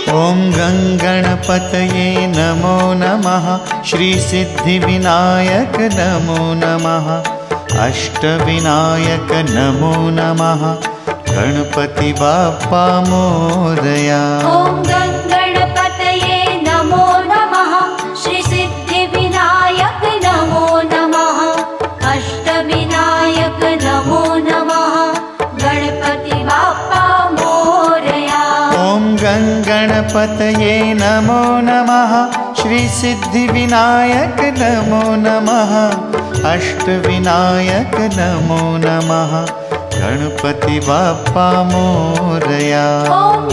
ॐ गङ्गणपतये नमो नमः। श्रीसिद्धिविनायक नमो नमः। अष्टविनायक नमो नमः। गणपति बाप्पा मोरया। ॐ गणपतये नमो नमः। श्रीसिद्धिविनायक नमो नमः। अष्टविनायक नमो नमः। गणपति बाप्पा मोरया। ॐ गणपतये नमो नमः। श्रीसिद्धिविनायक नमो नमः। अष्टविनायक नमो नमः। गणपति बाप्पा मोरया। ॐ